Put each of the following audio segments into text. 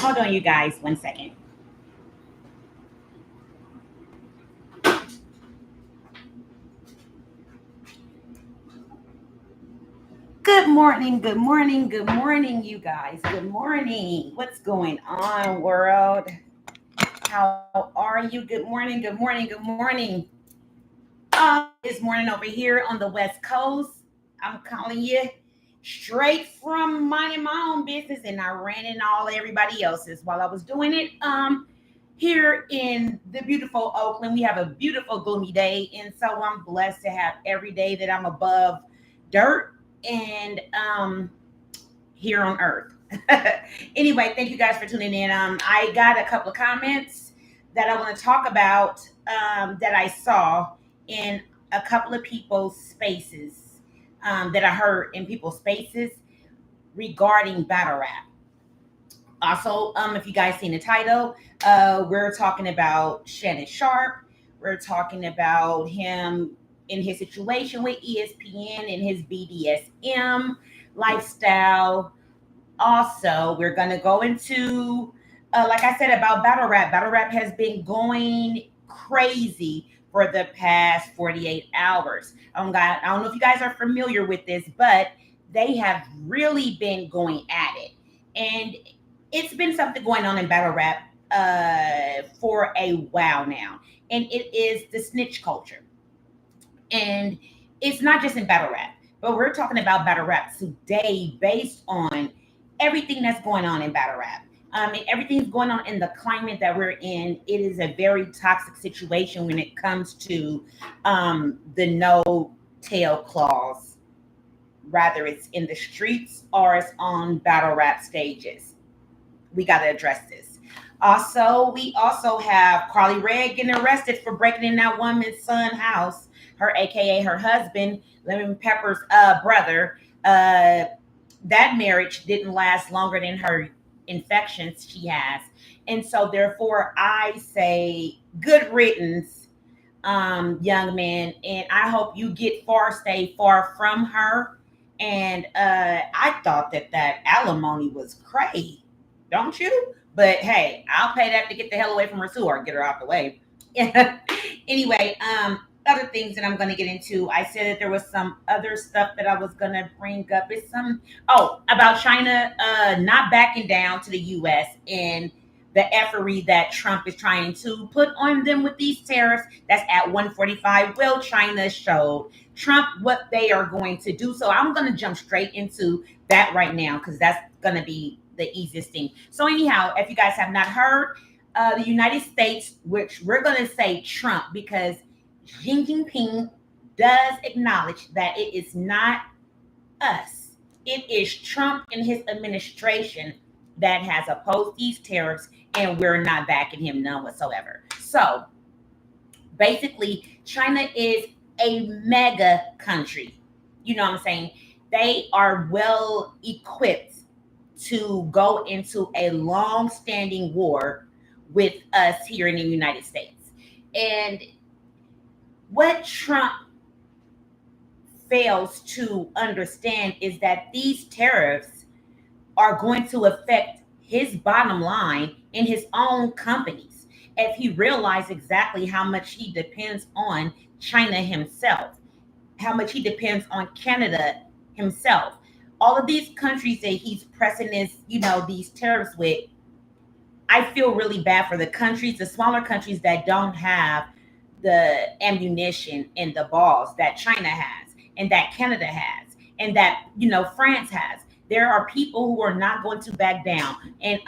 Hold on, you guys, 1 second. Good morning, good morning, good morning, you guys. Good morning. What's going on, world? How are you? Good morning, good morning, good morning. It's morning over here on the West Coast. I'm calling you straight from minding my own business, and I ran in all everybody else's while I was doing it. Here in the beautiful Oakland, we have a beautiful gloomy day, and so I'm blessed to have every day that I'm above dirt and here on earth. Anyway, thank you guys for tuning in. I got a couple of comments that I want to talk about that I saw in a couple of people's spaces that I heard in people's spaces regarding battle rap. Also, if you guys seen the title, we're talking about Shannon Sharp. We're talking about him in his situation with ESPN and his BDSM lifestyle. Also, we're gonna go into, like I said, about battle rap. Battle rap has been going crazy for the past 48 hours. I don't know if you guys are familiar with this, but they have really been going at it, and it's been something going on in battle rap for a while now, and it is the snitch culture. And it's not just in battle rap, but we're talking about battle rap today based on everything that's going on in battle rap. And everything's going on in the climate that we're in. It is a very toxic situation when it comes to the no tail clause, rather it's in the streets or it's on battle rap stages. We got to address this. Also, we also have Karli Red getting arrested for breaking in that woman's son's house, her AKA her husband, Lemon Pepper's brother. That marriage didn't last longer than her infections she has. And so therefore I say good riddance, young man, and I hope you stay far from her. And I thought that alimony was crazy, don't you? But hey, I'll pay that to get the hell away from her too, or get her out the way. Anyway, other things that I'm going to get into. I said that there was some other stuff that I was going to bring up. It's about China not backing down to the U.S. and the effery that Trump is trying to put on them with these tariffs. That's at 145. Well, China showed Trump what they are going to do. So I'm going to jump straight into that right now because that's going to be the easiest thing. So anyhow, if you guys have not heard, the United States, which we're going to say Trump because Xi Jinping does acknowledge that it is not us. It is Trump and his administration that has opposed these tariffs, and we're not backing him none whatsoever. So basically, China is a mega country. You know what I'm saying? They are well equipped to go into a long-standing war with us here in the United States. And what Trump fails to understand is that these tariffs are going to affect his bottom line in his own companies if he realizes exactly how much he depends on China himself, how much he depends on Canada himself. All of these countries that he's pressing these tariffs with, I feel really bad for the countries, the smaller countries that don't have the ammunition and the balls that China has and that Canada has and that France has. There are people who are not going to back down. And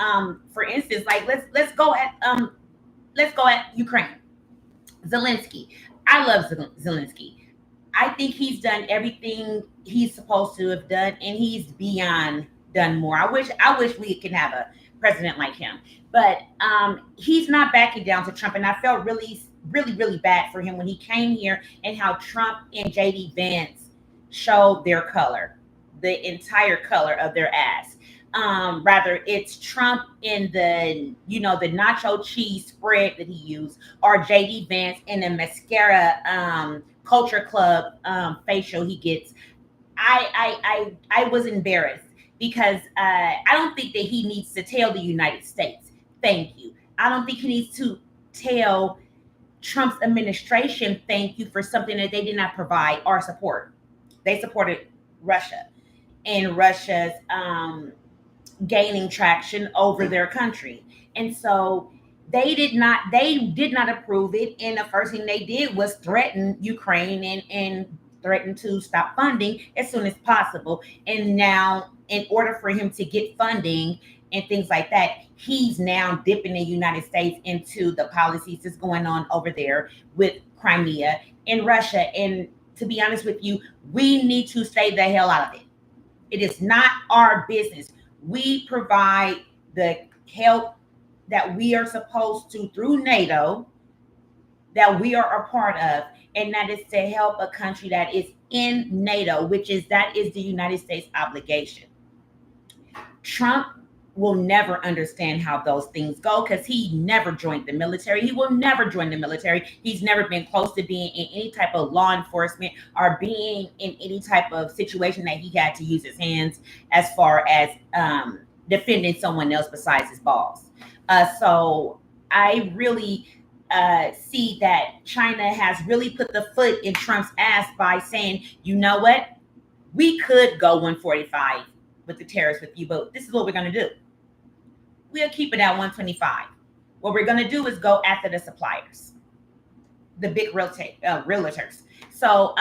for instance, like let's go at Ukraine. Zelensky. I love Zelensky. I think he's done everything he's supposed to have done, and he's beyond done more. I wish we could have a president like him, but he's not backing down to Trump, and I felt really, really, really bad for him when he came here and how Trump and JD Vance showed their color, the entire color of their ass. Rather it's Trump in the nacho cheese spread that he used, or JD Vance in the mascara Culture Club facial he gets. I was embarrassed. because I don't think that he needs to tell the United States, thank you. I don't think he needs to tell Trump's administration, thank you for something that they did not provide or support. They supported Russia and Russia's gaining traction over their country. And so they did not approve it. And the first thing they did was threaten Ukraine and threaten to stop funding as soon as possible. And now, in order for him to get funding and things like that, he's now dipping the United States into the policies that's going on over there with Crimea and Russia. And to be honest with you, we need to stay the hell out of it. It is not our business. We provide the help that we are supposed to through NATO, that we are a part of, and that is to help a country that is in NATO, that is the United States obligation. Trump will never understand how those things go because he never joined the military. He will never join the military. He's never been close to being in any type of law enforcement or being in any type of situation that he had to use his hands as far as defending someone else besides his boss. So I really see that China has really put the foot in Trump's ass by saying, you know what, we could go 145 with the tariffs with you, but this is what we're going to do. We'll keep it at 125. What we're going to do is go after the suppliers, the big realtors. So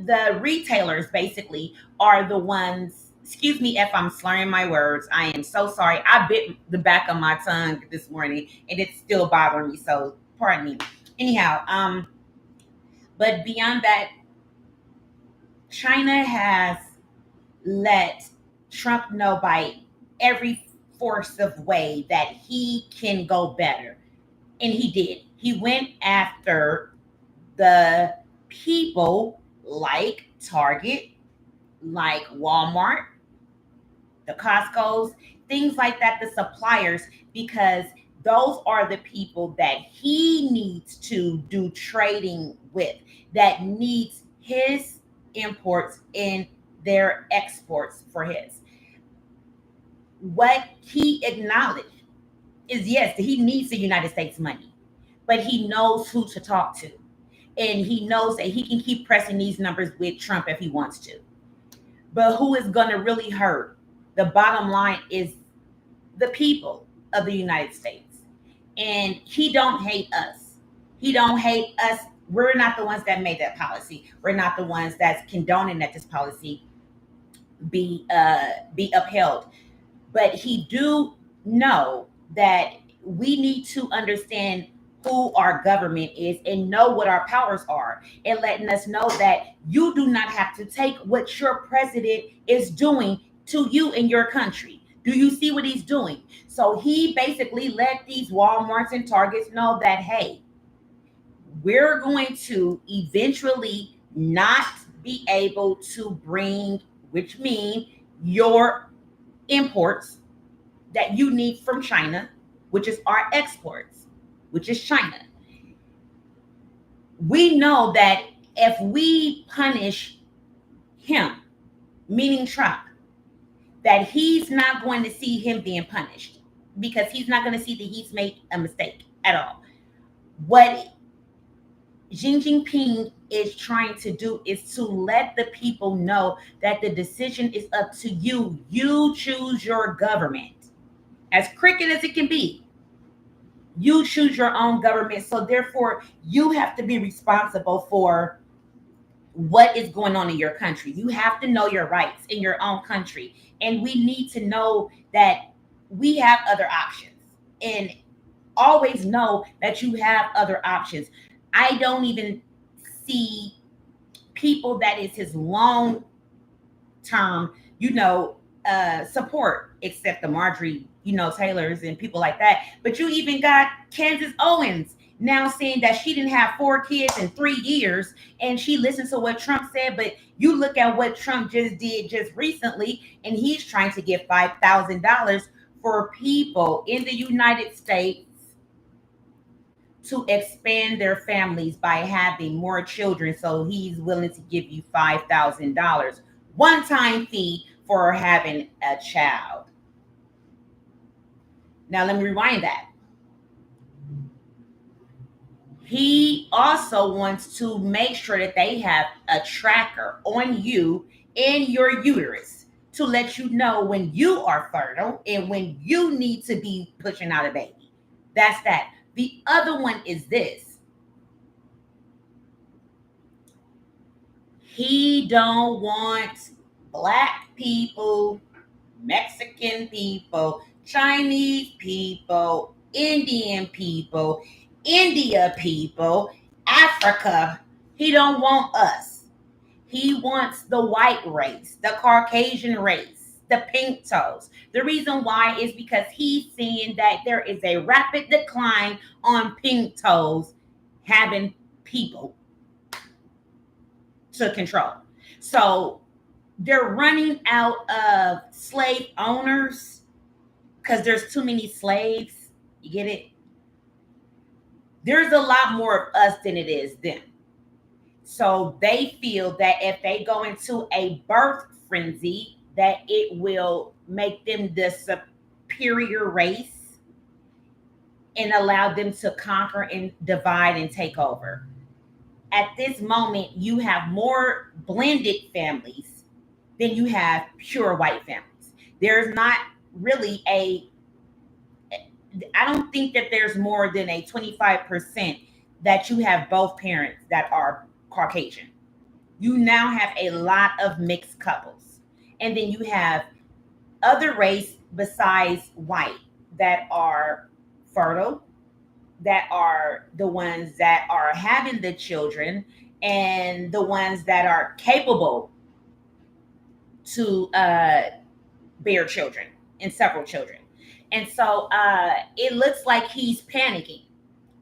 the retailers basically are the ones, excuse me if I'm slurring my words. I am so sorry. I bit the back of my tongue this morning and it's still bothering me. So pardon me. Anyhow, but beyond that, China has let Trump know by every force of way that he can go better. And he did. He went after the people like Target, like Walmart, the Costco's, things like that, the suppliers, because those are the people that he needs to do trading with, that needs his imports and their exports for his. What he acknowledged is, yes, he needs the United States money, but he knows who to talk to. And he knows that he can keep pressing these numbers with Trump if he wants to. But who is going to really hurt? The bottom line is the people of the United States. And he don't hate us. He don't hate us. We're not the ones that made that policy. We're not the ones that's condoning that this policy be upheld. But he do know that we need to understand who our government is and know what our powers are, and letting us know that you do not have to take what your president is doing to you in your country. Do you see what he's doing? So he basically let these Walmarts and Targets know that, hey, we're going to eventually not be able to bring, which means your imports that you need from China, which is our exports, which is China. We know that if we punish him, meaning Trump, that he's not going to see him being punished, because he's not going to see that he's made a mistake at all. What Xi Jinping is trying to do is to let the people know that the decision is up to you. You choose your government. As crooked as it can be, you choose your own government. So therefore, you have to be responsible for what is going on in your country. You have to know your rights in your own country. And we need to know that we have other options. And always know that you have other options. I don't even see people that is his long term, support, except the Marjorie, Taylors and people like that. But you even got Candace Owens now saying that she didn't have 4 kids in 3 years, and she listened to what Trump said. But you look at what Trump just did just recently, and he's trying to give $5,000 for people in the United States to expand their families by having more children. So he's willing to give you $5,000 one-time fee for having a child. Now, let me rewind that. He also wants to make sure that they have a tracker on you in your uterus to let you know when you are fertile and when you need to be pushing out a baby. That's that. The other one is this. He don't want Black people, Mexican people, Chinese people, Indian people, India people, Africa. He don't want us. He wants the white race, the Caucasian race, the pink toes. The reason why is because he's seeing that there is a rapid decline on pink toes having people to control. So they're running out of slave owners because there's too many slaves. You get it? There's a lot more of us than it is them. So they feel that if they go into a birth frenzy, that it will make them the superior race and allow them to conquer and divide and take over. At this moment, you have more blended families than you have pure white families. There's not really I don't think that there's more than a 25% that you have both parents that are Caucasian. You now have a lot of mixed couples. And then you have other race besides white that are fertile, that are the ones that are having the children, and the ones that are capable to bear children and several children. And so it looks like he's panicking.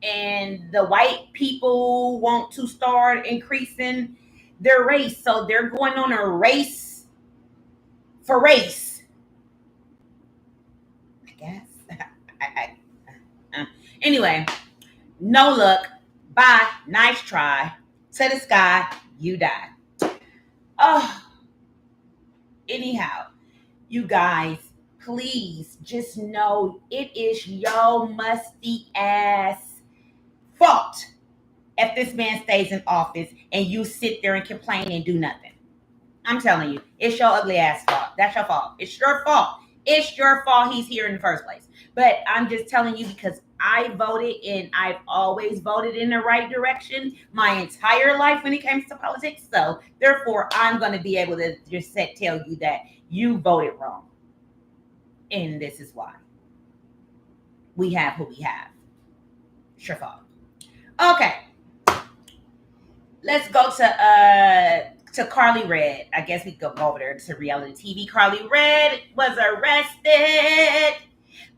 And the white people want to start increasing their race. So they're going on a race for race, I guess. Anyway, no look. Bye. Nice try. To the sky, you die. Oh, anyhow, you guys, please just know it is your musty ass fault if this man stays in office and you sit there and complain and do nothing. I'm telling you, it's your ugly ass fault. That's your fault. It's your fault. It's your fault he's here in the first place. But I'm just telling you because I voted and I've always voted in the right direction my entire life when it comes to politics. So therefore, I'm going to be able to just tell you that you voted wrong. And this is why. We have who we have. It's your fault. Okay. Let's go to Karli Red. I guess we could go over there to reality TV. Karli Red was arrested.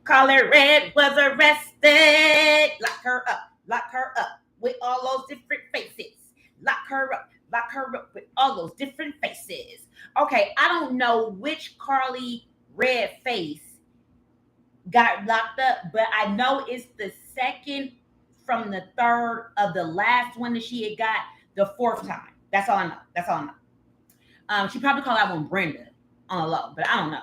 Karli Red was arrested. Lock her up with all those different faces. Lock her up with all those different faces. Okay, I don't know which Karli Red face got locked up, but I know it's the second from the third of the last one that she had got the fourth time. That's all I know. She probably called that one Brenda on the low, but I don't know.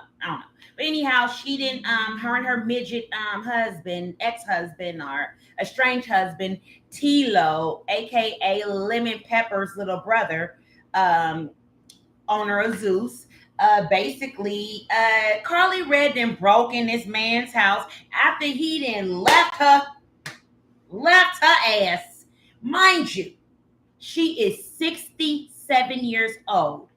But anyhow, she didn't. Her and her midget husband, ex-husband, or estranged husband, Tilo, aka Lemon Pepper's little brother, owner of Zeus. Basically, Karli Red then broke in this man's house after he then left her ass. Mind you, she is 67 years old.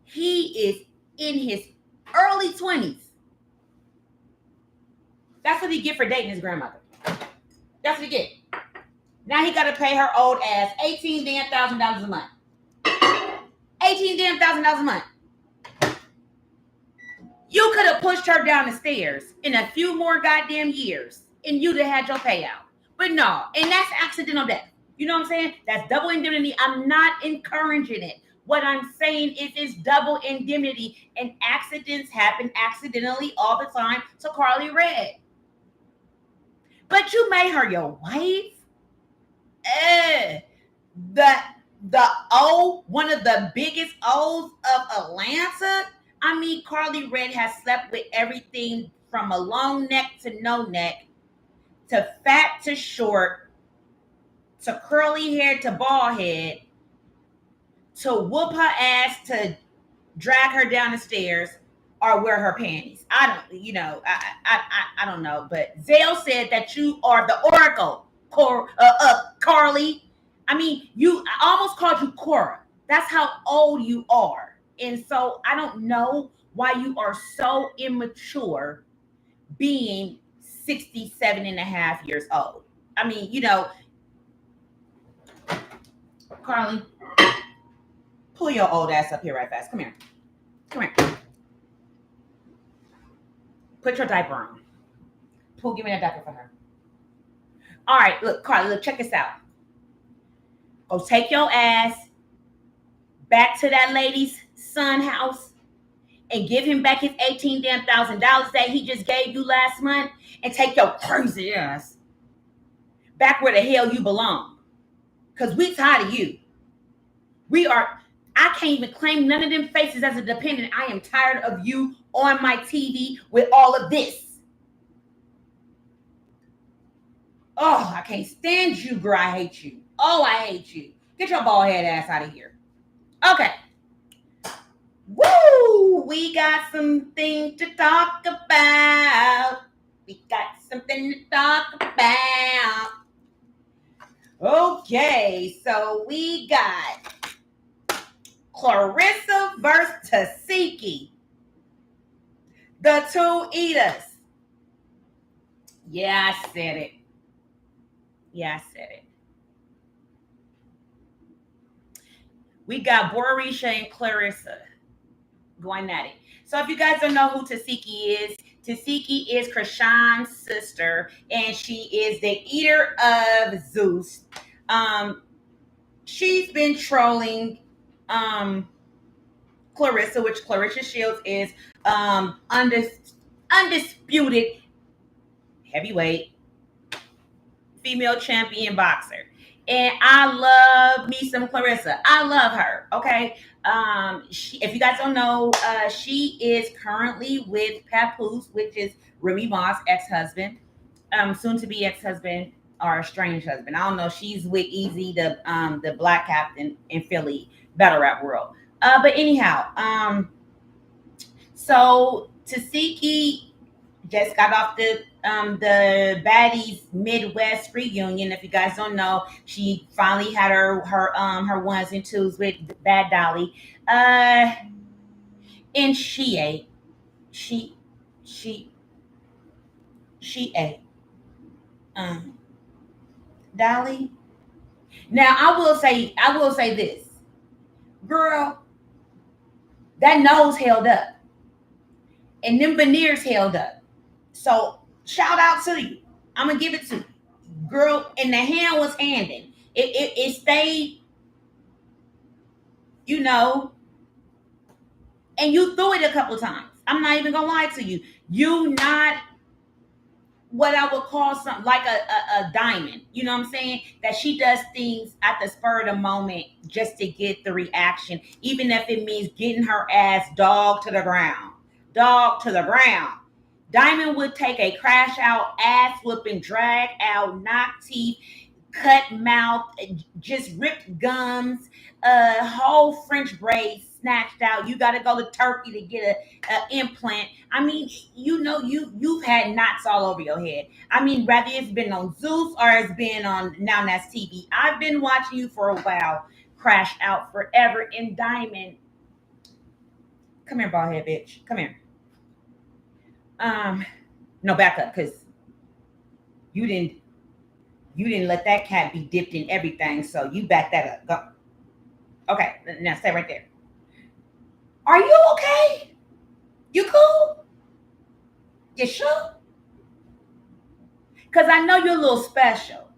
He is in his early 20s. That's what he get for dating his grandmother. That's what he get. Now he got to pay her old ass $18,000 a month. $18,000 a month. You could have pushed her down the stairs in a few more goddamn years, and you'd have had your payout. But no, and that's accidental death. You know what I'm saying? That's double indemnity. I'm not encouraging it. What I'm saying is it's double indemnity, and accidents happen accidentally all the time to Karli Red. But you made her your wife? The O, one of the biggest O's of Atlanta? I mean, Karli Red has slept with everything from a long neck to no neck, to fat to short, to curly hair to bald head, to whoop her ass, to drag her down the stairs, or wear her panties. I don't, I don't know. But Zale said that you are the oracle, Karli. I mean, I almost called you Cora. That's how old you are. And so I don't know why you are so immature being 67 and a half years old. I mean, Karli, pull your old ass up here right fast. Come here. Come here. Put your diaper on. Give me that diaper for her. All right, look, Karli, look, check this out. Go take your ass back to that lady's son house and give him back his $18,000 that he just gave you last month, and take your crazy ass back where the hell you belong. Because we tired of you. I can't even claim none of them faces as a dependent. I am tired of you on my TV with all of this. Oh, I can't stand you, girl. I hate you. Oh, I hate you. Get your bald head ass out of here. Okay. Woo! We got something to talk about. Okay, so we got Clarissa versus Tasiki. The two eaters. Yeah, I said it. We got Borisha and Clarissa going at it. So if you guys don't know who Tasiki is Krishan's sister, and she is the eater of Zeus. She's been trolling Clarissa, which Clarissa Shields is undisputed heavyweight female champion boxer. And I love me some Clarissa. I love her. Okay. If you guys don't know, she is currently with Papoose, which is Remy Moss' ex-husband, soon to be ex-husband or estranged husband. I don't know. She's with Easy, the black captain in Philly battle rap world. But anyhow, so Tasiki just got off the Baddies Midwest reunion. If you guys don't know, she finally had her ones and twos with Bad Dolly, and she ate. She ate. Dolly. Now I will say this, girl. That nose held up, and them veneers held up. So shout out to you. I'm gonna give it to you, girl. And the hand was handing. It stayed, and you threw it a couple times. I'm not even gonna lie to you. You not what I would call something like a diamond. You know what I'm saying? That she does things at the spur of the moment just to get the reaction, even if it means getting her ass dog to the ground. Dog to the ground. Diamond would take a crash out, ass whooping, drag out, knock teeth, cut mouth, just ripped gums, whole French braids snatched out. You got to go to Turkey to get an implant. I mean, you've had knots all over your head. I mean, whether it's been on Zeus or it's been on Now That's TV. I've been watching you for a while. Crash out forever in Diamond. Come here, bald head bitch. Come here. No, back up, because you didn't let that cat be dipped in everything, so you back that up. Go. Okay, now stay right there. Are you okay? You cool? You sure? Because I know you're a little special.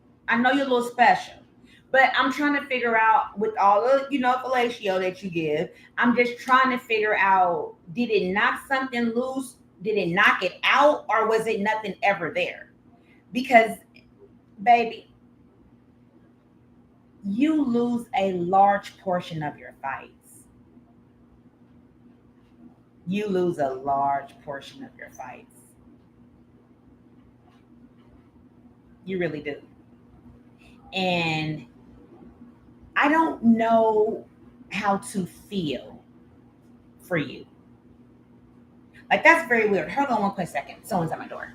But I'm trying to figure out, with all the, fellatio that you give, I'm just trying to figure out, did it knock something loose? Did it knock it out, or was it nothing ever there? Because, baby, you lose a large portion of your fights. you lose a large portion of your fights. You really do. And I don't know how to feel for you. Like, that's very weird. Hold on one quick second. Someone's at my door.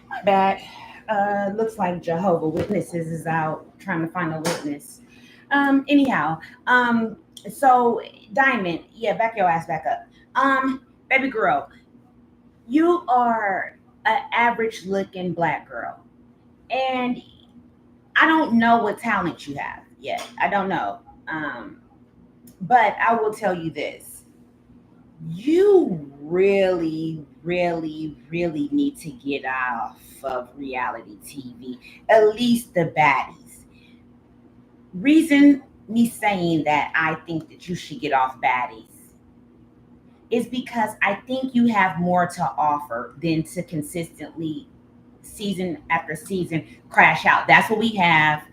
My bad. Looks like Jehovah Witnesses is out trying to find a witness. Anyhow, so Diamond, yeah, back your ass back up. Baby girl, you are an average looking black girl, and I don't know what talent you have yet. I don't know. But I will tell you this: you really, really, really need to get off of reality TV, at least the baddies. Reason me saying that I think that you should get off baddies is because I think you have more to offer than to consistently, season after season, crash out. That's what we have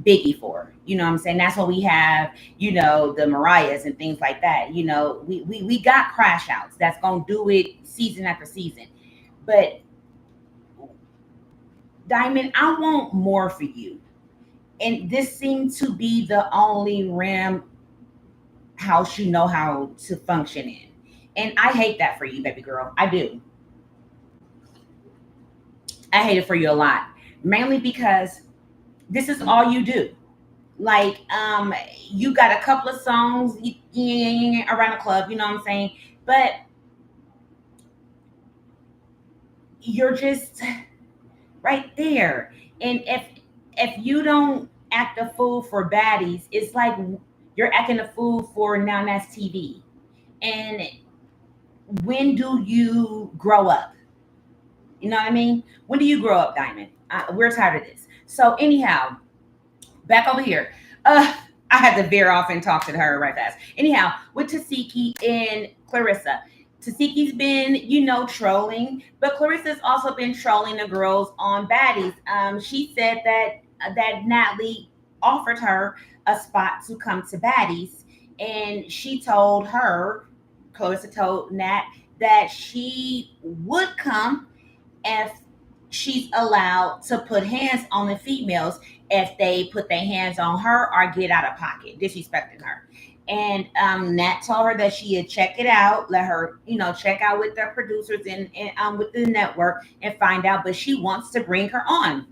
Biggie for. You know what I'm saying? That's what we have, the Mariahs and things like that. We got crash outs that's gonna do it season after season. But Diamond, I want more for you. And this seems to be the only ram house you know how to function in. And I hate that for you, baby girl. I do. I hate it for you a lot. Mainly because this is all you do. Like, you got a couple of songs around the club, you know what I'm saying? But you're just right there. And if you don't act a fool for baddies, it's like you're acting a fool for Now That's TV. And when do you grow up? You know what I mean? When do you grow up, Diamond? We're tired of this. So anyhow, back over here. I had to veer off and talk to her right fast. Anyhow, with Tasiki and Clarissa. Tasiki's been, trolling, but Clarissa's also been trolling the girls on baddies. She said that Natalie offered her a spot to come to baddies, and Clarissa told Nat that she would come if she's allowed to put hands on the females if they put their hands on her or get out of pocket, disrespecting her. And Nat told her that she had check it out, let her, check out with the producers and with the network and find out. But she wants to bring her on.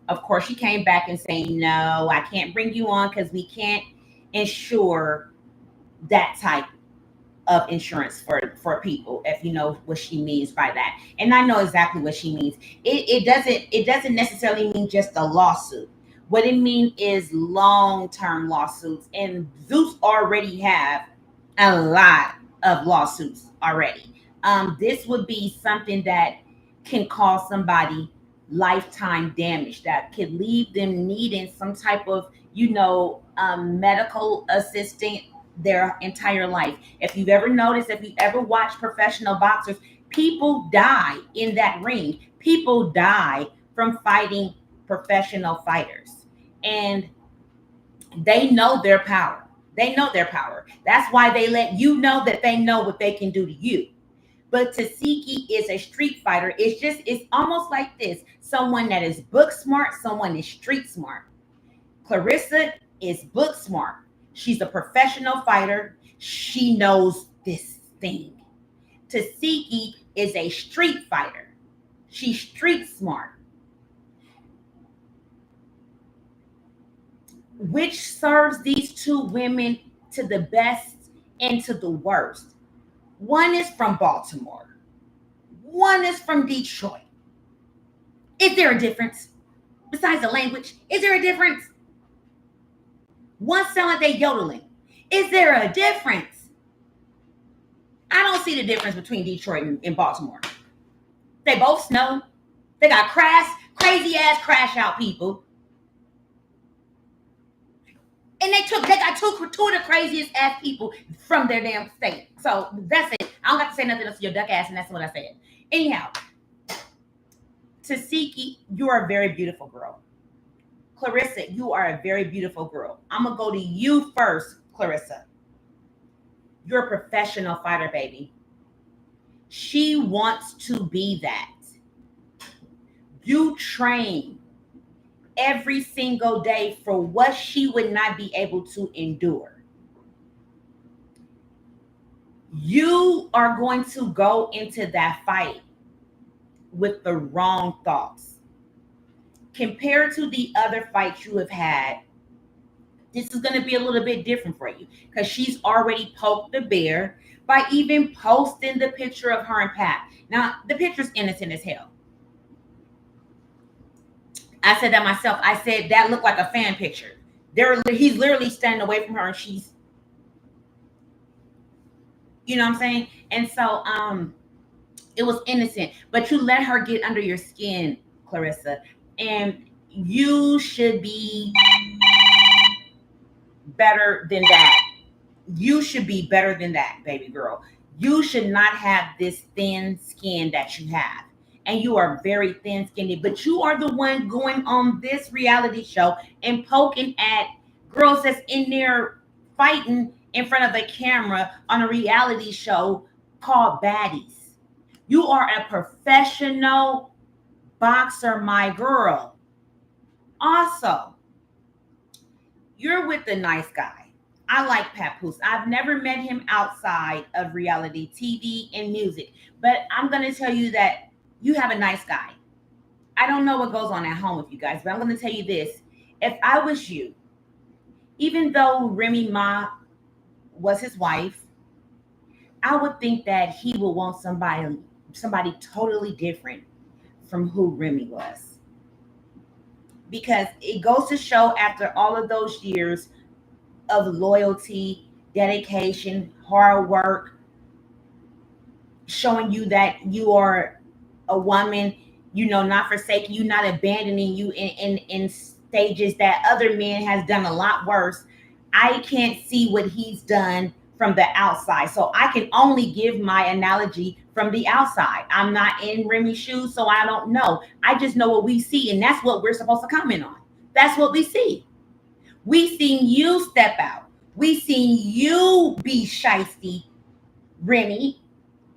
Of course, she came back and saying, "No, I can't bring you on because we can't insure that type of insurance for people," if you know what she means by that. And I know exactly what she means. It doesn't necessarily mean just a lawsuit. What it means is long-term lawsuits, and Zeus already have a lot of lawsuits already. This would be something that can cause somebody lifetime damage, that could leave them needing some type of, medical assistant their entire life. If you've ever noticed, if you ever watched professional boxers, people die in that ring. People die from fighting professional fighters. And they know their power. They know their power. That's why they let you know that they know what they can do to you. But Tasiki is a street fighter. It's almost like this: someone that is book smart, someone is street smart. Clarissa is book smart. She's a professional fighter. She knows this thing. Tasiki is a street fighter. She's street smart. Which serves these two women to the best and to the worst? One is from Baltimore. One is from Detroit. Is there a difference? Besides the language, is there a difference? One sound like they yodeling. Is there a difference? I don't see the difference between Detroit and Baltimore. They both snow. They got crazy ass crash out people. And they got two of the craziest ass people from their damn state. So that's it. I don't got to say nothing else to your duck ass, and that's what I said. Anyhow, Tasiki, you are a very beautiful girl. Clarissa, you are a very beautiful girl. I'm gonna go to you first, Clarissa. You're a professional fighter, baby. She wants to be that. You train every single day for what she would not be able to endure. You are going to go into that fight with the wrong thoughts. Compared to the other fights you have had, this is going to be a little bit different for you because she's already poked the bear by even posting the picture of her and Pat. Now, the picture's innocent as hell. I said that myself. I said that looked like a fan picture. He's literally standing away from her and she's, you know what I'm saying? And so it was innocent, but you let her get under your skin, Clarissa, and you should be better than that. You should be better than that, baby girl. You should not have this thin skin that you have. And you are very thin-skinned, but you are the one going on this reality show and poking at girls that's in there fighting in front of a camera on a reality show called Baddies. You are a professional boxer, my girl. Also, you're with the nice guy. I like Papoose. I've never met him outside of reality TV and music, but I'm going to tell you that you have a nice guy. I don't know what goes on at home with you guys, but I'm going to tell you this. If I was you, even though Remy Ma was his wife, I would think that he would want somebody totally different from who Remy was. Because it goes to show after all of those years of loyalty, dedication, hard work, showing you that you are a woman, not forsaking you, not abandoning you in stages that other men has done a lot worse. I can't see what he's done from the outside. So I can only give my analogy from the outside. I'm not in Remy's shoes, so I don't know. I just know what we see, and that's what we're supposed to comment on. That's what we see. We seen you step out. We seen you be shiesty, Remy.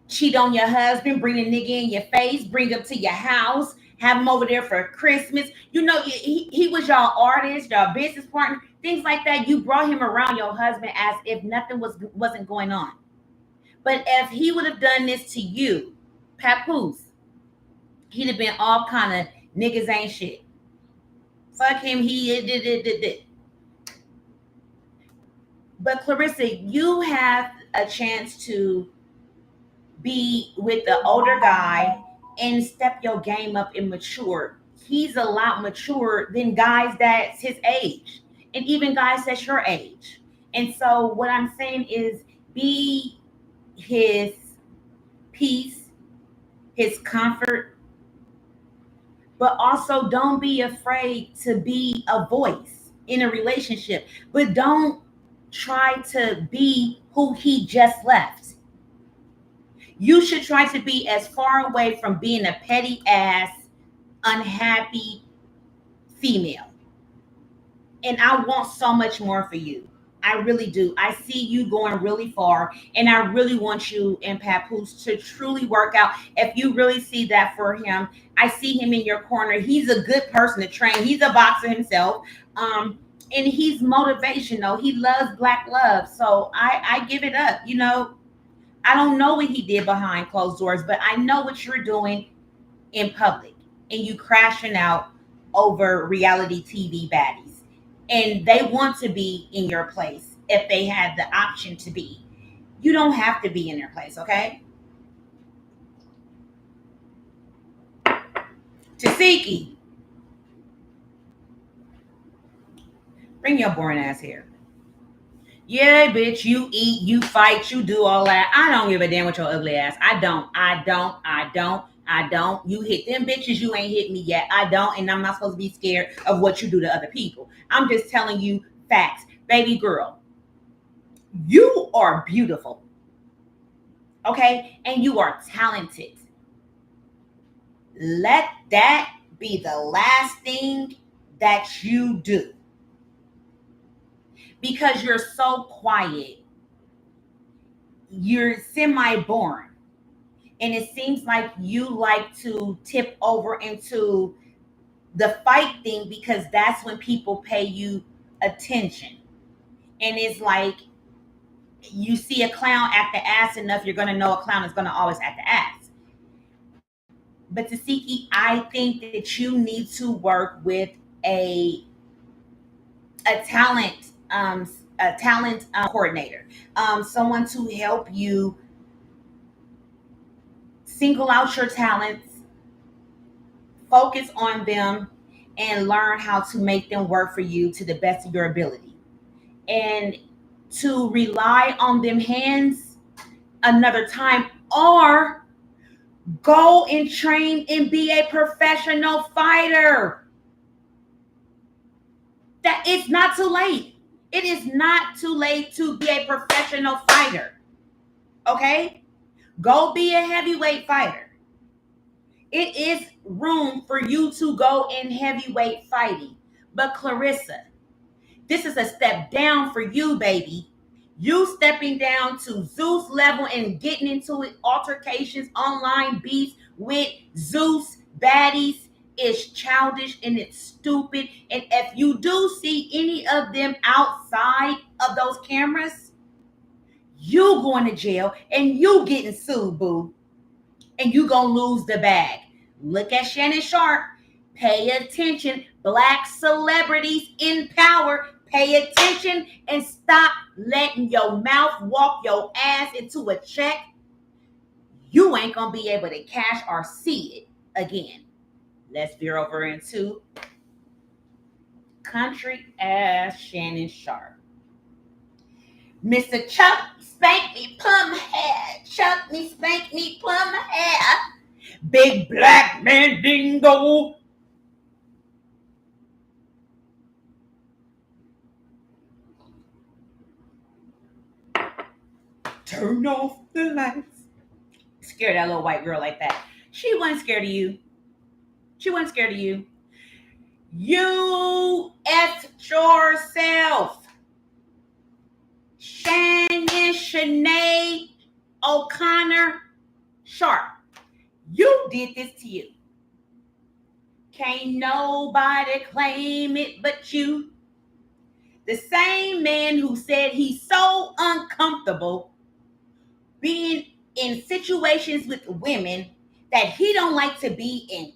Cheat on your husband, bring a nigga in your face, bring him to your house, have him over there for Christmas. He was y'all artist, y'all business partner, things like that. You brought him around your husband as if nothing wasn't going on. But if he would have done this to you, Papoose, he'd have been all kind of niggas ain't shit. Fuck him, he did. But Clarissa, you have a chance to be with the older guy and step your game up and mature. He's a lot mature than guys that's his age, and even guys that's your age. And so what I'm saying is be his peace, his comfort, but also don't be afraid to be a voice in a relationship, but don't try to be who he just left. You should try to be as far away from being a petty ass, unhappy female. And I want so much more for you. I really do. I see you going really far, and I really want you and Papoose to truly work out. If you really see that for him, I see him in your corner. He's a good person to train. He's a boxer himself. And he's motivational. He loves black love. So I give it up. I don't know what he did behind closed doors, but I know what you're doing in public, and you crashing out over reality TV baddies. And they want to be in your place if they had the option to be. You don't have to be in their place, okay? Tasiki, bring your boring ass here. Yeah, bitch, you eat, you fight, you do all that. I don't give a damn with your ugly ass. I don't. You hit them bitches, you ain't hit me yet. I don't, and I'm not supposed to be scared of what you do to other people. I'm just telling you facts. baby girl, you are beautiful, okay? And you are talented. Let that be the last thing that you do, because you're so quiet. You're semi-boring. And it seems like you like to tip over into the fight thing, because that's when people pay you attention. And it's like, you see a clown act the ass enough, you're going to know a clown is going to always act the ass. But Tasiki, I think that you need to work with a a talent coordinator, someone to help you single out your talents, focus on them, and learn how to make them work for you to the best of your ability. And to rely on them hands another time, or go and train and be a professional fighter. That it's not too late. It is not too late to be a professional fighter. Okay? Go be a heavyweight fighter. It is room for you to go in heavyweight fighting. But Clarissa, this is a step down for you, baby. You stepping down to Zeus level and getting into it, altercations, online beefs with Zeus baddies is childish and it's stupid. And if you do see any of them outside of those cameras, you going to jail and you getting sued, boo. And you gonna lose the bag. Look at Shannon Sharp. Pay attention. Black celebrities in power. Pay attention and stop letting your mouth walk your ass into a check. You ain't gonna be able to cash or see it again. Let's veer over into country ass Shannon Sharp. Mr. Chuck spank me plum hair. Chuck me spank me plum hair. Big black man dingo. Turn off the lights. Scare that little white girl like that. She wasn't scared of you. She wasn't scared of you. You effed yourself. Shannon Shanae O'Connor Sharp. You did this to you. Can't nobody claim it but you. The same man who said he's so uncomfortable being in situations with women that he don't like to be in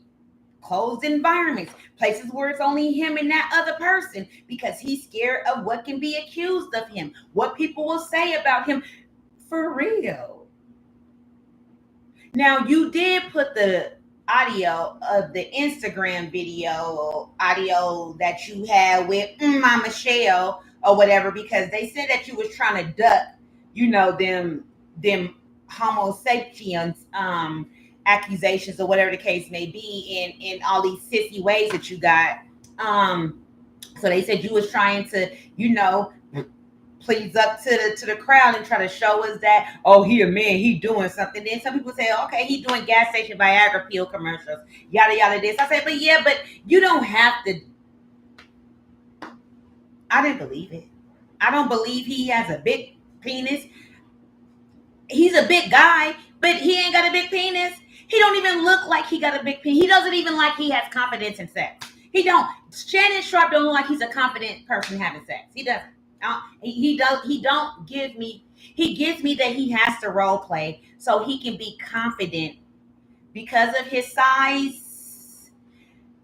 closed environments, places where it's only him and that other person, because he's scared of what can be accused of him, what people will say about him. For real. Now, you did put the audio of the Instagram video audio that you had with my Michelle or whatever, because they said that you was trying to duck, them homo sapiens accusations or whatever the case may be, in all these sissy ways that you got. So they said you was trying to, please up to the crowd and try to show us that, oh, he a man, he doing something. Then some people say, okay, he doing gas station Viagra pill commercials, yada yada this. I said, but you don't have to. I didn't believe it. I don't believe he has a big penis. He's a big guy, but he ain't got a big penis. He don't even look like he got a big penis. He doesn't even like he has confidence in sex. He don't. Shannon Sharp don't look like he's a confident person having sex. He doesn't. He don't give me. He gives me that he has to role play so he can be confident because of his size.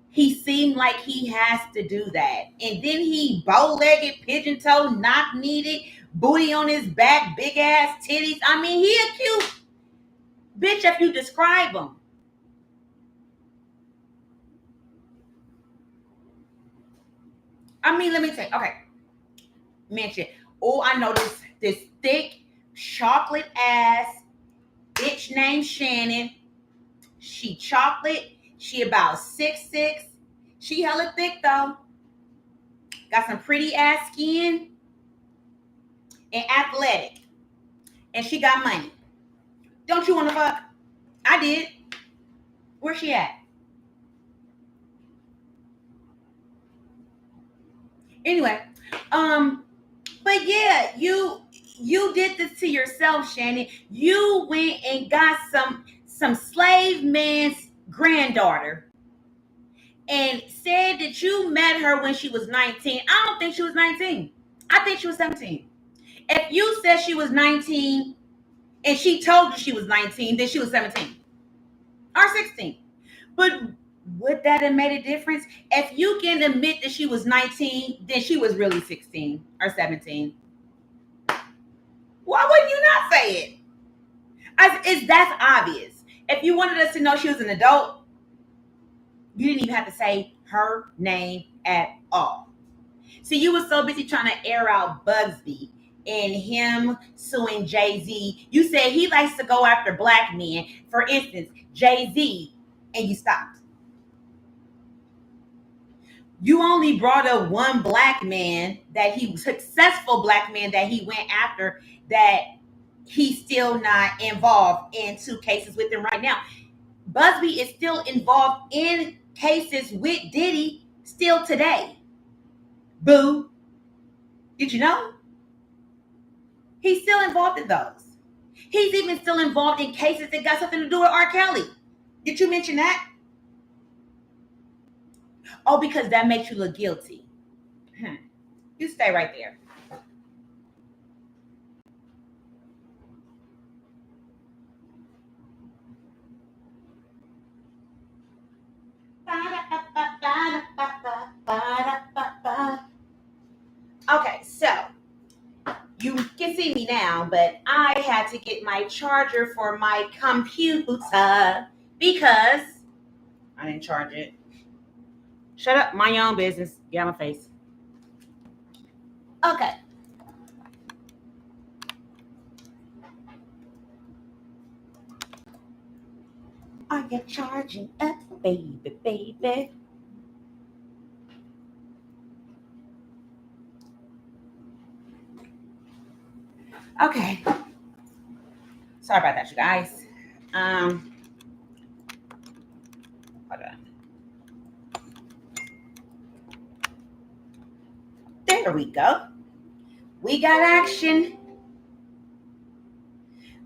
He seemed like he has to do that, and then he bow-legged, pigeon-toed, knock-kneed, booty on his back, big ass titties. I mean, he a cute bitch if you describe him. I mean, let me tell you. Okay. Mention. Oh, I know this thick chocolate ass bitch named Shannon. She chocolate. She about 6'6". She hella thick though. Got some pretty ass skin. and athletic, and she got money. Don't you want to fuck? I did. Where's she at? Anyway, but yeah, you did this to yourself, Shannon. You went and got some slave man's granddaughter and said that you met her when she was 19. I don't think she was 19. I think she was 17. If you said she was 19 and she told you she was 19, then she was 17 or 16. But would that have made a difference? If you can admit that she was 19, then she was really 16 or 17. Why wouldn't you not say it? That's obvious. If you wanted us to know she was an adult, you didn't even have to say her name at all. See, you were so busy trying to air out Bugsby and him suing Jay-Z. You said he likes to go after black men. For instance, Jay-Z, and you stopped. You only brought up one black man that he successful black man that he went after, that he's still not involved in 2 cases with him right now. Busby is still involved in cases with Diddy still today. Boo. Did you know? He's still involved in those. He's even still involved in cases that got something to do with R. Kelly. Did you mention that? Oh, because that makes you look guilty. You stay right there. Okay, so you can see me now, but I had to get my charger for my computer because I didn't charge it. Shut up, mind your own business. Get out of my face. Okay. Are you charging up, baby, baby? Okay. Sorry about that, you guys. Hold on. There we go. We got action.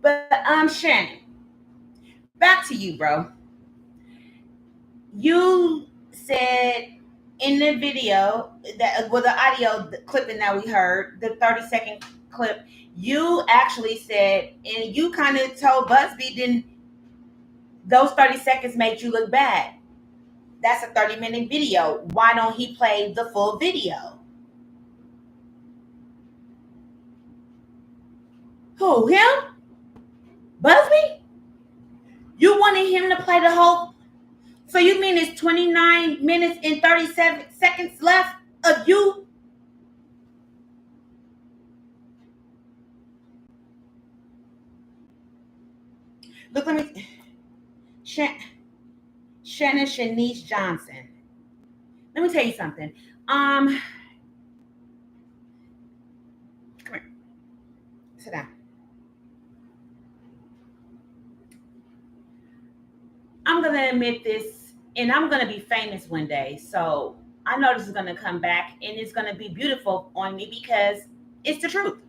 But Shannon, back to you, bro. You said in the video that the audio clipping that we heard, the 30-second clip, you actually said, and you kind of told Busby, then those 30 seconds made you look bad. That's a 30-minute video. Why don't he play the full video? Who, him? Busby? You wanted him to play the whole... So you mean it's 29 minutes and 37 seconds left of you? Look, let me... Shannon Shanice Johnson. Let me tell you something. Come here. Sit down. I'm going to admit this, and I'm going to be famous one day. So I know this is going to come back, and it's going to be beautiful on me because it's the truth.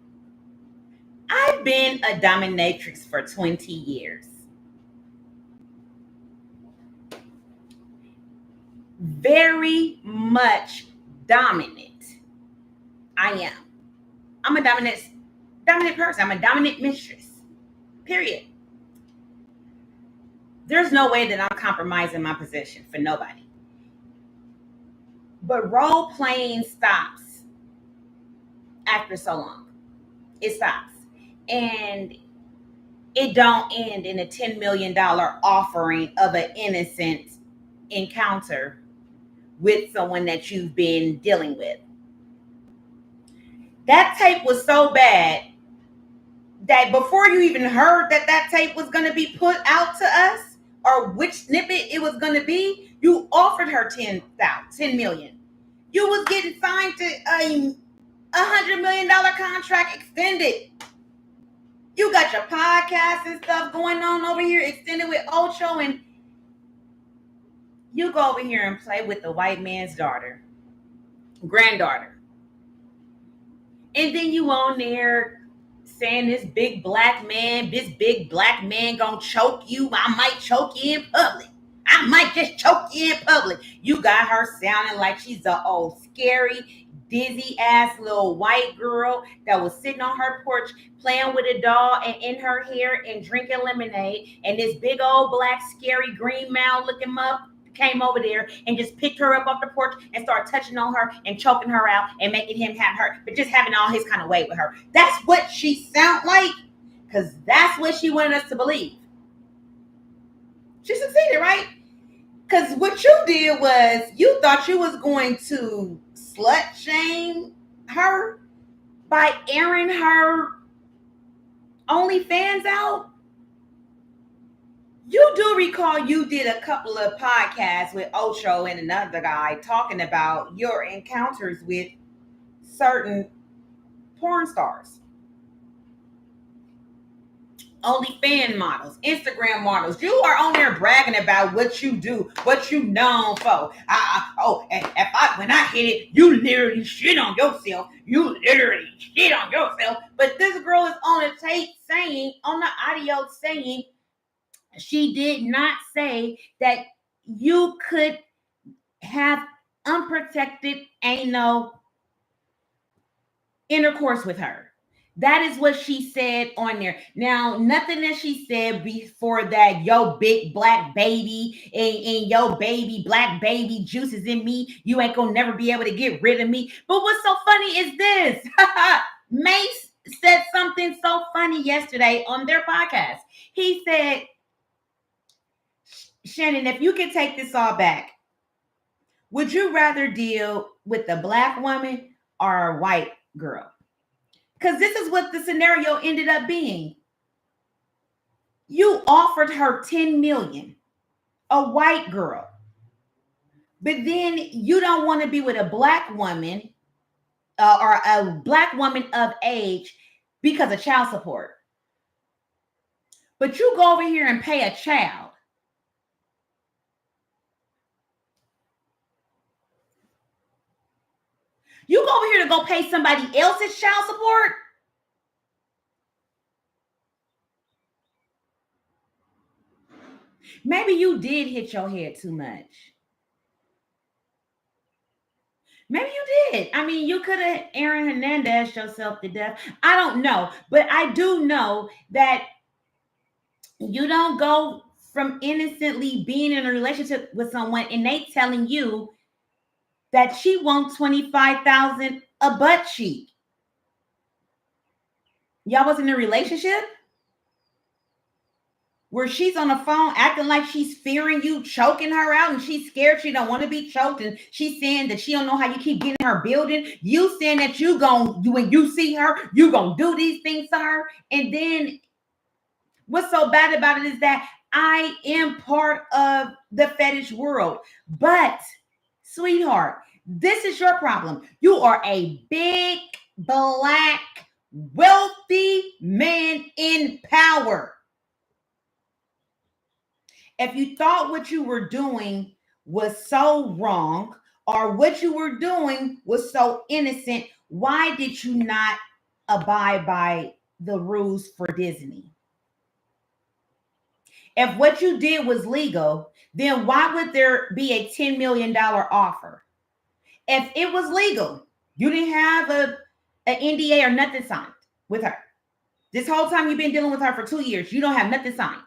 I've been a dominatrix for 20 years. Very much dominant. I am. I'm a dominant person. I'm a dominant mistress. Period. There's no way that I'm compromising my position for nobody. But role playing stops after so long. It stops. And it don't end in a $10 million offering of an innocent encounter with someone that you've been dealing with. That tape was so bad that before you even heard that tape was going to be put out to us, or which snippet it was going to be, you offered her $10 million. You was getting signed to $100 million contract extended. You got your podcast and stuff going on over here, extended with Ocho, and you go over here and play with the white man's granddaughter. And then you on there saying this big black man gonna choke you. I might choke you in public. I might just choke you in public. You got her sounding like she's an old, scary, dizzy ass little white girl that was sitting on her porch playing with a doll and in her hair and drinking lemonade. And this big old black, scary, green mouth looking muff came over there and just picked her up off the porch and started touching on her and choking her out and making him have her, but just having all his kind of way with her. That's what she sound like, because that's what she wanted us to believe. She succeeded, right? Because what you did was you thought you was going to slut shame her by airing her OnlyFans out. You do recall you did a couple of podcasts with Ocho and another guy talking about your encounters with certain porn stars, OnlyFans models, Instagram models. You are on there bragging about what you do, what you known for. When I hit it, you literally shit on yourself. But this girl is on the tape saying, on the audio saying, she did not say that you could have unprotected anal intercourse with her. That is what she said on there. Now, nothing that she said before that, yo big black baby and yo baby black baby juices in me, you ain't gonna never be able to get rid of me. But what's so funny is this. Mace said something so funny yesterday on their podcast. He said, Shannon, if you could take this all back, would you rather deal with a black woman or a white girl? Because this is what the scenario ended up being. You offered her $10 million, a white girl, but then you don't want to be with a black woman or a black woman of age because of child support. But you go over here and pay a child. You go over here to go pay somebody else's child support? Maybe you did hit your head too much. Maybe you did. I mean, you could have Aaron Hernandez yourself to death. I don't know. But I do know that you don't go from innocently being in a relationship with someone and they telling you that she wants $25,000 a butt cheek. Y'all was in a relationship where she's on the phone acting like she's fearing you choking her out and she's scared she don't want to be choked, and she's saying that she don't know how you keep getting her building. You saying that when you see her, you gonna do these things to her. And then what's so bad about it is that I am part of the fetish world. But sweetheart, this is your problem. You are a big, black, wealthy man in power. If you thought what you were doing was so wrong or what you were doing was so innocent, why did you not abide by the rules for Disney? If what you did was legal, then why would there be a $10 million offer? If it was legal, you didn't have an NDA or nothing signed with her. This whole time you've been dealing with her for 2 years, you don't have nothing signed.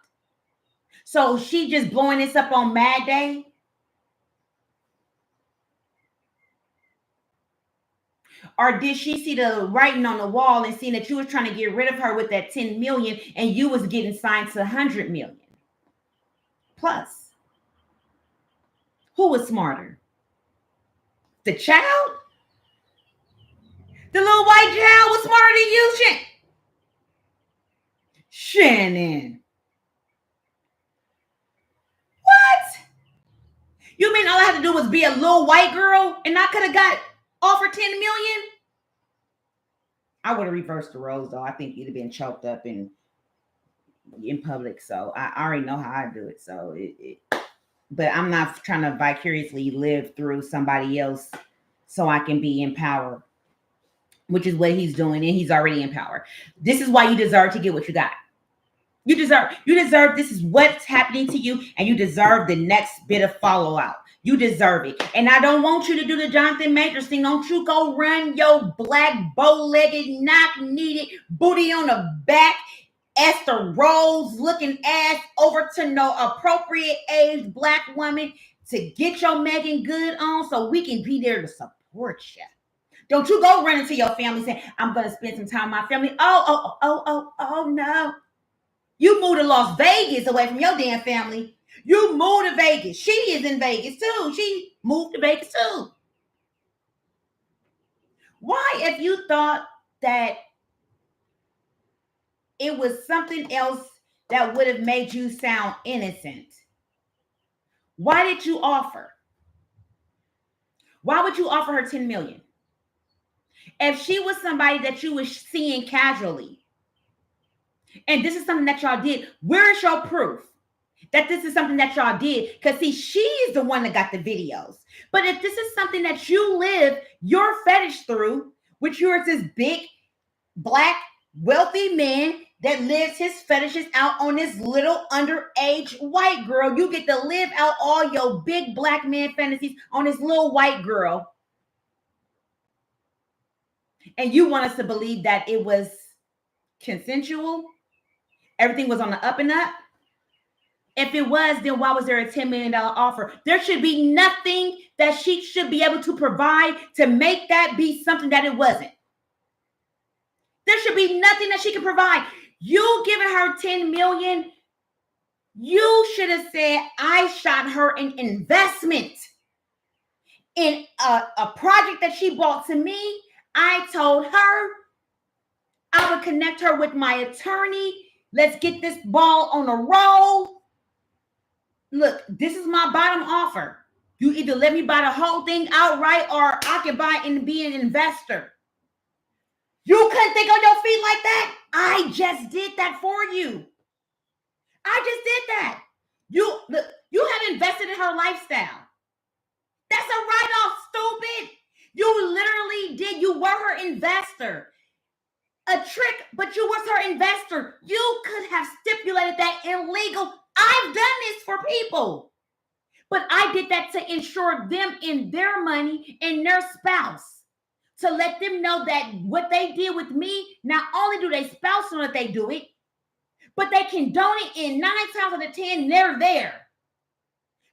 So she just blowing this up on Mad Day? Or did she see the writing on the wall and see that you was trying to get rid of her with that 10 million and you was getting signed to 100 million? Plus, who was smarter? The child? The little white child was smarter than you, Shannon. What? You mean all I had to do was be a little white girl and I could have got offered 10 million? I would have reversed the roles though. I think you'd have been choked up in public. So I already know how I do it. So but I'm not trying to vicariously live through somebody else so I can be in power, which is what he's doing, and he's already in power. This is why you deserve to get what you got. You deserve, this is what's happening to you, and you deserve the next bit of follow-out. You deserve it. And I don't want you to do the Jonathan Majors thing. Don't you go run your black, bow-legged, knock-kneaded, booty on the back, Esther Rose looking ass over to no appropriate age black woman to get your Megan Good on so we can be there to support you. Don't you go run into your family saying, I'm going to spend some time with my family. Oh, no. You moved to Las Vegas away from your damn family. You moved to Vegas. She is in Vegas too. She moved to Vegas too. Why, if you thought that it was something else that would have made you sound innocent, why did you offer? Why would you offer her 10 million? If she was somebody that you were seeing casually, and this is something that y'all did, where is your proof that this is something that y'all did? Because see, she's the one that got the videos. But if this is something that you live your fetish through, which yours this big, black, wealthy man that lives his fetishes out on this little underage white girl, you get to live out all your big black man fantasies on this little white girl. And you want us to believe that it was consensual? Everything was on the up and up? If it was, then why was there a $10 million offer? There should be nothing that she should be able to provide to make that be something that it wasn't. There should be nothing that she can provide. You giving her 10 million, you should have said, I shot her an investment in a project that she brought to me. I told her I would connect her with my attorney. Let's get this ball on a roll. Look, this is my bottom offer. You either let me buy the whole thing outright or I can buy and be an investor. You couldn't think on your feet like that? I just did that for you. I just did that. You have invested in her lifestyle. That's a write-off, stupid. You literally did. You were her investor. A trick, but you was her investor. You could have stipulated that in legal. I've done this for people. But I did that to ensure them in their money and their spouse. To let them know that what they did with me, not only do they spouse know that they do it, but they condone it in 9 times out of 10, they're there.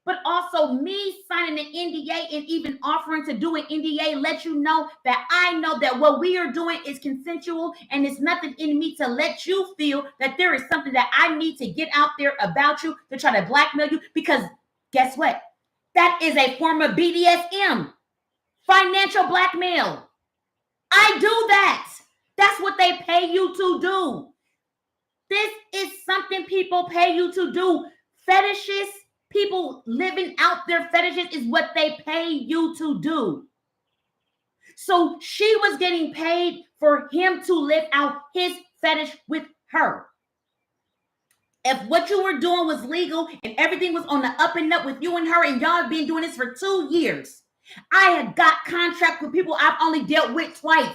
But also me signing an NDA and even offering to do an NDA let you know that I know that what we are doing is consensual and it's nothing in me to let you feel that there is something that I need to get out there about you to try to blackmail you. Because guess what? That is a form of BDSM, financial blackmail. I do that. That's what they pay you to do. This is something people pay you to do. Fetishes, people living out their fetishes is what they pay you to do. So she was getting paid for him to live out his fetish with her. If what you were doing was legal and everything was on the up and up with you and her, and y'all have been doing this for 2 years, I have got contracts with people I've only dealt with twice.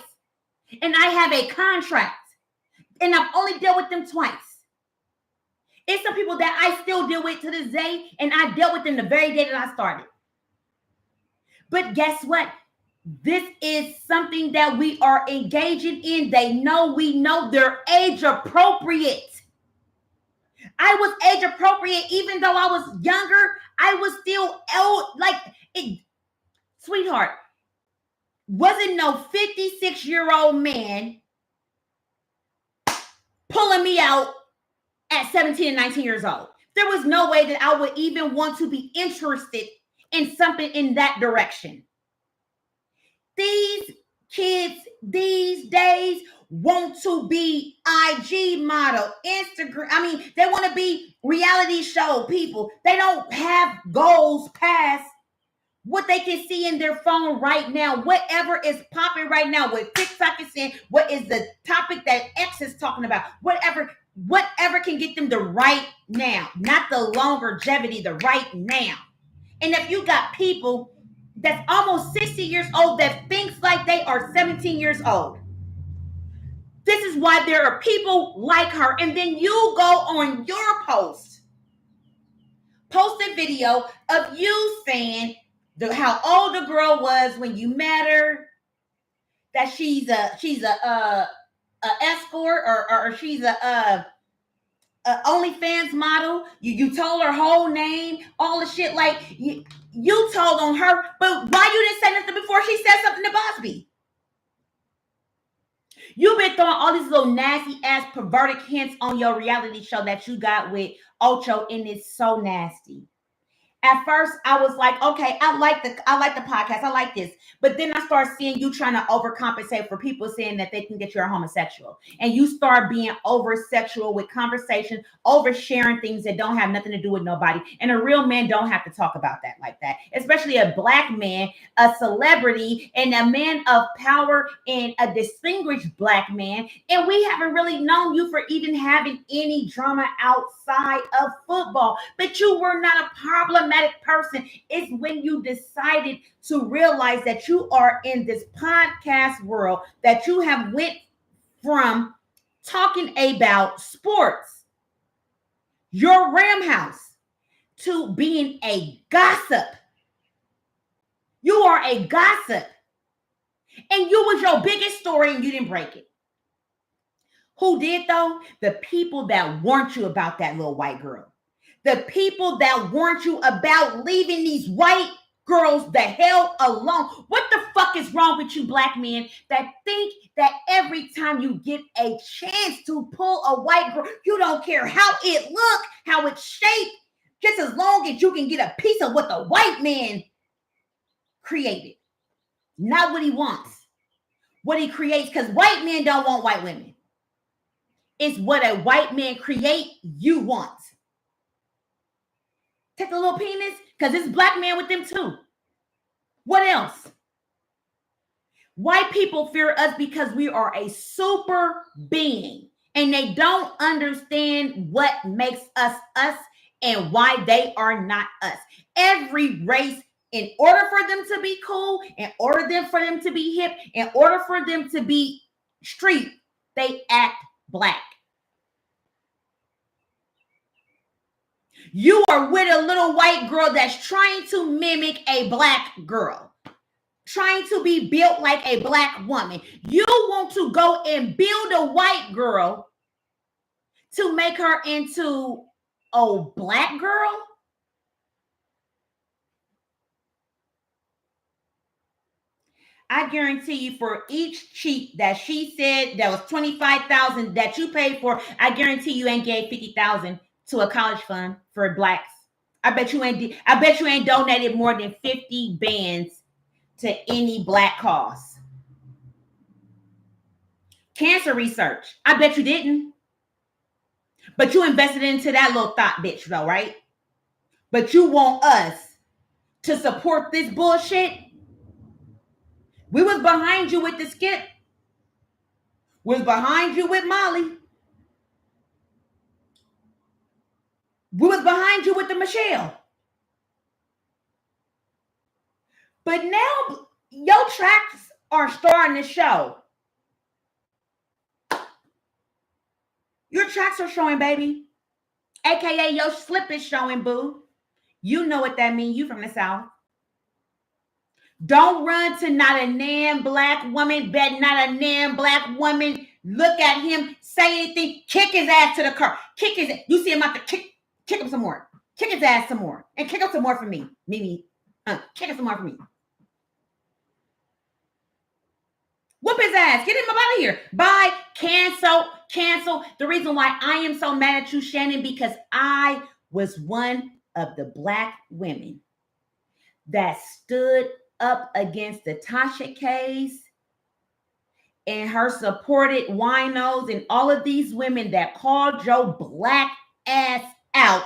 And I have a contract. And I've only dealt with them twice. It's some people that I still deal with to this day, and I dealt with them the very day that I started. But guess what? This is something that we are engaging in. They know, we know they're age appropriate. I was age appropriate even though I was younger. I was still old, like it, sweetheart. Wasn't no 56-year-old man pulling me out at 17 and 19 years old. There was no way that I would even want to be interested in something in that direction. These kids these days want to be IG model, Instagram. I mean, they want to be reality show people. They don't have goals past what they can see in their phone right now, whatever is popping right now, what TikTok is saying, what is the topic that X is talking about, whatever can get them the right now, not the longevity, the right now. And if you got people that's almost 60 years old that thinks like they are 17 years old, this is why there are people like her. And then you go on your post a video of you saying how old the girl was when you met her, that she's a escort or she's a OnlyFans model. You told her whole name, all the shit, like you told on her, but why you didn't say nothing before she said something to Bosby? You've been throwing all these little nasty ass perverted hints on your reality show that you got with Ocho, and it's so nasty. At first, I was like, okay, I like the podcast. I like this. But then I start seeing you trying to overcompensate for people saying that they can get you're a homosexual. And you start being over sexual with conversation, oversharing things that don't have nothing to do with nobody. And a real man don't have to talk about that like that. Especially a black man, a celebrity, and a man of power, and a distinguished black man. And we haven't really known you for even having any drama outside of football. But you were not a problematic person. It's when you decided to realize that you are in this podcast world, that you have went from talking about sports, your Ram House, to being a gossip. You are a gossip. And you was your biggest story and you didn't break it. Who did though? The people that warned you about that little white girl. The people that warned you about leaving these white girls the hell alone. What the fuck is wrong with you black men that think that every time you get a chance to pull a white girl, you don't care how it look, how it's shaped, just as long as you can get a piece of what the white man created. Not what he wants. What he creates, because white men don't want white women. It's what a white man create, you want. Take a little penis, because it's black men with them too. What else? White people fear us because we are a super being, and they don't understand what makes us us and why they are not us. Every race, in order for them to be cool, in order for them to be hip, in order for them to be street, they act black. You are with a little white girl that's trying to mimic a black girl, trying to be built like a black woman. You want to go and build a white girl to make her into a black girl? I guarantee you, for each cheek that she said that was $25,000 that you paid for, I guarantee you ain't gave $50,000 to a college fund for blacks. I bet you ain't donated more than 50 bands to any black cause. Cancer research, I bet you didn't. But you invested into that little thot bitch though, right? But you want us to support this bullshit? We was behind you with the Skip. We was behind you with Molly. We was behind you with the Michelle. But now your tracks are starting to show. Your tracks are showing, baby. AKA your slip is showing, boo. You know what that means. You from the South. Don't run to not a damn black woman. Bet not a damn black woman. Look at him. Say anything. Kick his ass to the car. Kick his. You see him out there. Kick him some more. Kick his ass some more. And kick him some more for me. Mimi. Kick him some more for me. Whoop his ass. Get him up out of here. Bye. Cancel. The reason why I am so mad at you, Shannon, because I was one of the black women that stood up against the Tasha case and her supported winos and all of these women that called your black ass out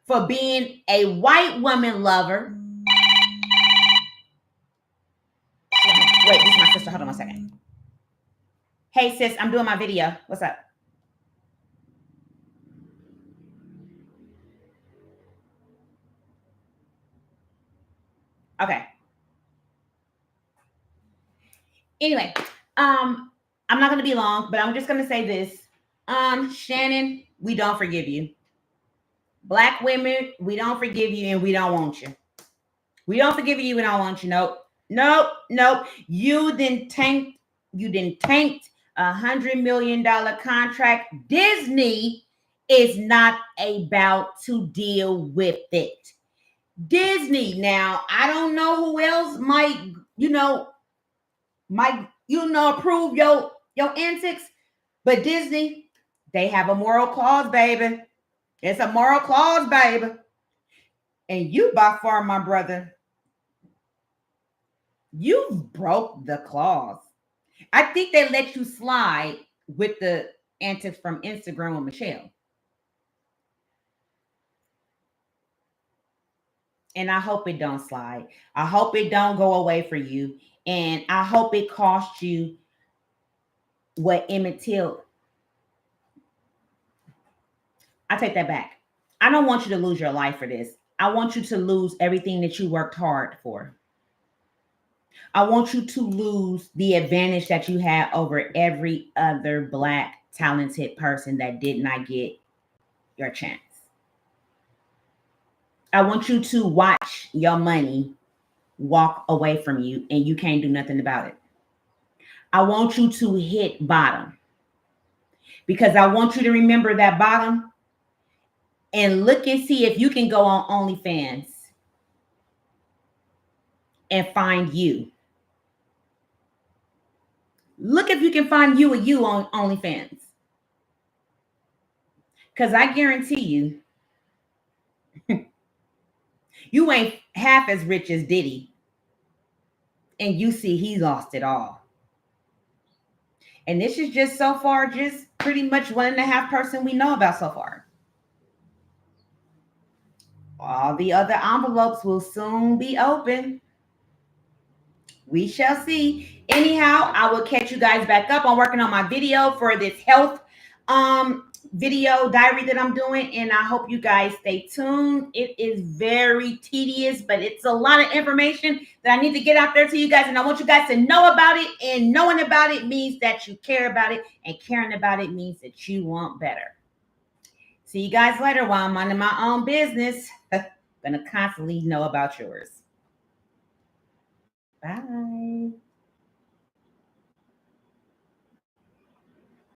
for being a white woman lover Wait, this is my sister. Hold on one second. Hey, sis, I'm doing my video. What's up? Okay. Anyway, I'm not gonna be long, but I'm just gonna say this. Shannon, we don't forgive you. Black women, we don't forgive you and we don't want you. We don't forgive you, we don't want you. Nope. Nope. You didn't tanked $100 million contract. Disney is not about to deal with it. Disney. Now, I don't know who else might approve your antics, but Disney, they have a moral clause, baby. It's a moral clause, baby. And you, by far, my brother, you broke the clause. I think they let you slide with the antics from Instagram with Michelle. And I hope it don't slide. I hope it don't go away for you. And I hope it costs you what Emmett Till. I take that back. I don't want you to lose your life for this. I want you to lose everything that you worked hard for. I want you to lose the advantage that you had over every other Black talented person that did not get your chance. I want you to watch your money walk away from you and you can't do nothing about it. I want you to hit bottom because I want you to remember that bottom and look and see if you can go on OnlyFans and find you. Look if you can find you on OnlyFans. Because I guarantee you, you ain't half as rich as Diddy. And you see he lost it all. And this is just so far, just pretty much 1.5% we know about so far. All the other envelopes will soon be open. We shall see. Anyhow, I will catch you guys back up. I'm working on my video for this health video diary that I'm doing, and I hope you guys stay tuned. It is very tedious, but it's a lot of information that I need to get out there to you guys, and I want you guys to know about it, and knowing about it means that you care about it, and caring about it means that you want better. See you guys later while I'm minding my own business. Gonna constantly know about yours. Bye.